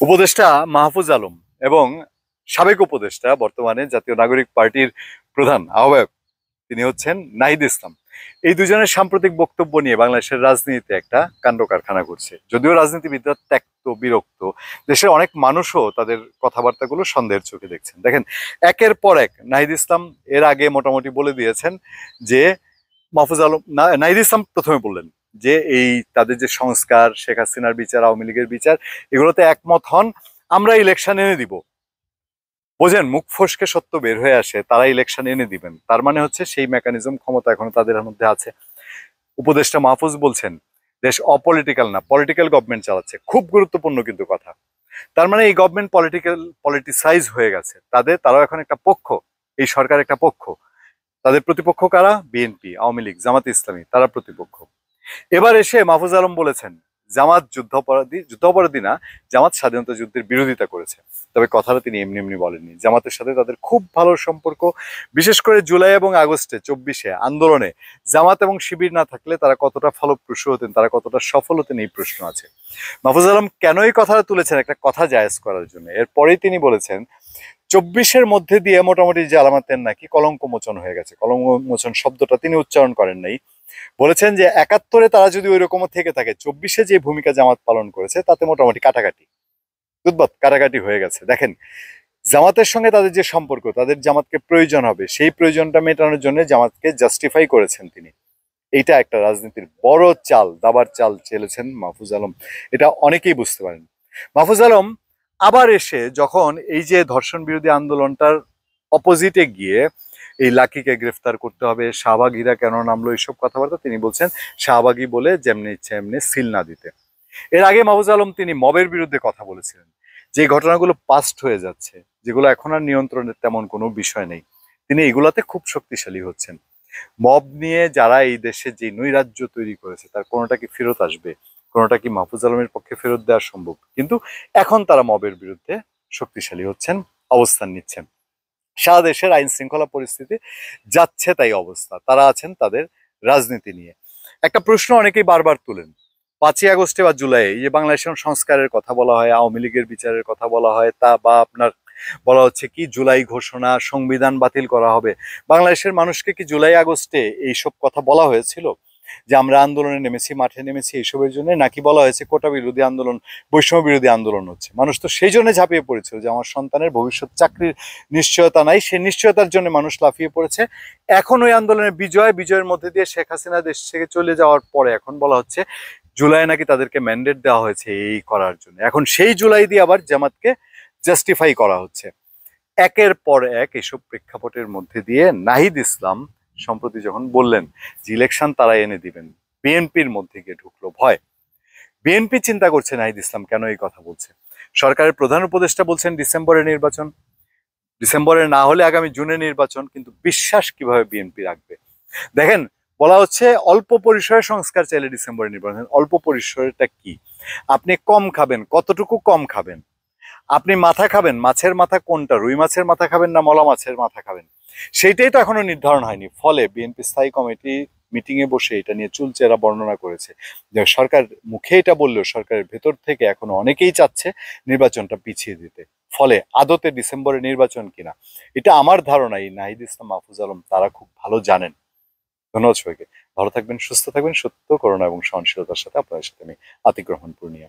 উপদেষ্টা মাহফুজ আলম এবং সাবেক উপদেষ্টা বর্তমানে জাতীয় নাগরিক পার্টির প্রধান আহ্বায়ক তিনি হচ্ছেন নাহিদ ইসলাম। এই দুজনের সাম্প্রতিক বক্তব্য নিয়ে বাংলাদেশের রাজনীতিতে একটা কাণ্ড কারখানা ঘটছে। যদিও রাজনীতিবিদরা ত্যক্ত বিরক্ত, দেশের অনেক মানুষও তাদের কথাবার্তাগুলো সন্দেহের চোখে দেখছেন। দেখেন, একের পর এক নাহিদ ইসলাম এর আগে মোটামুটি বলে দিয়েছেন যে মাহফুজ আলম নাহিদ ইসলাম প্রথমে বললেন যে এই তাদের যে সংস্কার, শেখ হাসিনার বিচার, আওয়ামী লীগের বিচার, এগুলোতে একমত হন, আমরা ইলেকশন এনে দিব। বোঝেন, মুখ ফসকে সত্য বের হয়ে আসে, তারা ইলেকশন এনে দিবেন। তার মানে হচ্ছে সেই মেকানিজম ক্ষমতা এখনো তাদের মধ্যে আছে। উপদেষ্টা মাহফুজ বলছেন দেশ অপলিটিক্যাল না, পলিটিক্যাল গভর্নমেন্ট চালাচ্ছে। খুব গুরুত্বপূর্ণ কিন্তু কথা। তার মানে এই গভর্নমেন্ট পলিটিসাইজ হয়ে গেছে। তারাও এখন একটা পক্ষ, এই সরকার একটা পক্ষ। তাদের প্রতিপক্ষ কারা? বিএনপি, আওয়ামী লীগ, জামাত ইসলামী, তারা প্রতিপক্ষ। এবার এসে মাহফুজ আলম বলেছেন জামাত যুদ্ধাপরাধী না, জামাত স্বাধীনতা যুদ্ধের বিরোধিতা করেছে। তবে কথাটা তিনি এমনি এমনি বলেননি। জামাতের সাথে তাদের খুব ভালো সম্পর্ক, বিশেষ করে জুলাই এবং আগস্টে 24-এ আন্দোলনে জামাত এবং শিবির না থাকলে তারা কতটা ফলপ্রসূ হতেন, তারা কতটা সফল হতেন, এই প্রশ্ন আছে। মাহফুজ আলম কেন এই কথাটা তুলেছেন? একটা কথা জায়েজ করার জন্য। এরপরেই তিনি বলেছেন 24-এর মধ্যে দিয়ে মোটামুটি যে আলামাতের নাকি কলঙ্ক মোচন হয়ে গেছে। কলঙ্ক মোচন শব্দটা তিনি উচ্চারণ করেন নাই। বলেছেন যে 71-এ তারা যদি ওই রকম থেকে থাকে, 24-এ যে ভূমিকা জামাত পালন করেছে তাতে মোটামুটি কাটাকাটি কাটাকাটি হয়ে গেছে। দেখেন, জামাতের সঙ্গে তাদের যে সম্পর্ক, তাদের জামাতকে প্রয়োজন হবে, সেই প্রয়োজনটা মেটানোর জন্য জামাতকে জাস্টিফাই করেছেন তিনি। এইটা একটা রাজনীতির বড় চাল, দাবার চাল চেলেছেন মাহফুজ আলম। এটা অনেকেই বুঝতে পারেন। মাহফুজ আলম আবার এসে যখন এই যে ধর্ষণ বিরোধী আন্দোলনটার অপোজিটে গিয়ে এই লাকিকে গ্রেফতার করতে হবে, শাহবাগীরা কেন নামলো, এইসব কথাবার্তা তিনি বলছেন শাহবাগী বলে যেমনি ইচ্ছে এমনি সিল না দিতে। এর আগে মাহফুজ আলম তিনি মবের বিরুদ্ধে কথা বলেছিলেন, যে ঘটনাগুলো পাস্ট হয়ে যাচ্ছে, যেগুলো এখন আর নিয়ন্ত্রণের তেমন কোনো বিষয় নেই, তিনি এগুলাতে খুব শক্তিশালী হচ্ছেন। মব নিয়ে যারা এই দেশে যে নৈরাজ্য তৈরি করেছে তার কোনোটা কি ফেরত আসবে? কোনোটা কি মাহফুজ আলমের পক্ষে ফেরত দেওয়া সম্ভব? কিন্তু এখন তারা মবের বিরুদ্ধে শক্তিশালী হচ্ছেন, অবস্থান নিচ্ছেন। সারা দেশের আইন শৃঙ্খলা পরিস্থিতি যাচ্ছে তাই অবস্থা। তারা আছেন তাদের রাজনীতি নিয়ে। একটা প্রশ্ন অনেকেই বারবার তুলেন, 5ই আগস্টে বা জুলাই এই যে বাংলাদেশের সংস্কারের কথা বলা হয়, আওয়ামী লীগের বিচারের কথা বলা হয়, তা বা আপনার বলা হচ্ছে কি জুলাই ঘোষণা, সংবিধান বাতিল করা হবে। বাংলাদেশের মানুষকে কি জুলাই আগস্টে এইসব কথা বলা হয়েছিল যে আমরা আন্দোলনে নেমেছি, মাঠে নেমেছি এইসবের জন্য? নাকি বলা হয়েছে কোটা বিরোধী আন্দোলন, বৈষম্য বিরোধী আন্দোলন হচ্ছে? মানুষ তো সেই জন্য ঝাঁপিয়ে পড়েছিল যে আমার সন্তানের ভবিষ্যৎ চাকরির নিশ্চয়তা নাই, সেই নিশ্চয়তার জন্য মানুষ লাফিয়ে পড়েছে। এখন ওই আন্দোলনের বিজয়ের মধ্যে দিয়ে শেখ হাসিনা দেশ থেকে চলে যাওয়ার পরে এখন বলা হচ্ছে জুলাই নাকি তাদেরকে ম্যান্ডেট দেওয়া হয়েছে এই করার জন্য। এখন সেই জুলাই দিয়ে আবার জামাতকে জাস্টিফাই করা হচ্ছে। একের পর এক এসব প্রেক্ষাপটের মধ্যে দিয়ে নাহিদ ইসলাম সম্প্রতি যখন বললেন যে ইলেকশন তারা এনে দিবেন, বিএনপির মধ্যে গিয়ে ঢুকলো ভয়। বিএনপি চিন্তা করছে নাহিদ ইসলাম কেন এই কথা বলছে। সরকারের প্রধান উপদেষ্টা বলছেন ডিসেম্বরে নির্বাচন, ডিসেম্বরে না হলে আগামী জুনে নির্বাচন, কিন্তু বিশ্বাস কিভাবে বিএনপি রাখবে? দেখেন, বলা হচ্ছে অল্প পরিসরে সংস্কার চাইলে ডিসেম্বরে নির্বাচন। অল্প পরিসরটা কি? আপনি কম খাবেন, কতটুকু কম খাবেন? আপনি মাথা খাবেন, মাছের মাথা কোনটা, রুই মাছের মাথা খাবেন না মলা মাছের মাথা খাবেন, সেইটাই তো এখনো নির্ধারণ হয়নি। ফলে বিএনপি স্থায়ী কমিটি মিটিং এ বসে এটা নিয়ে চুলচেরা বর্ণনা করেছে যে সরকার মুখে এটা বললেও সরকারের ভেতর থেকে এখনো অনেকেই চাচ্ছে নির্বাচনটা পিছিয়ে দিতে। ফলে আদতে ডিসেম্বরে নির্বাচন কিনা, এটা আমার ধারণা এই নাহিদ ইসলাম, মাহফুজ আলম তারা খুব ভালো জানেন। ধন্যবাদ সবাইকে। ভালো থাকবেন, সুস্থ থাকবেন। সত্য, করুণা এবং সহনশীলতার সাথে আপনাদের সাথে আমি আতিক রহমান পূর্ণিয়া।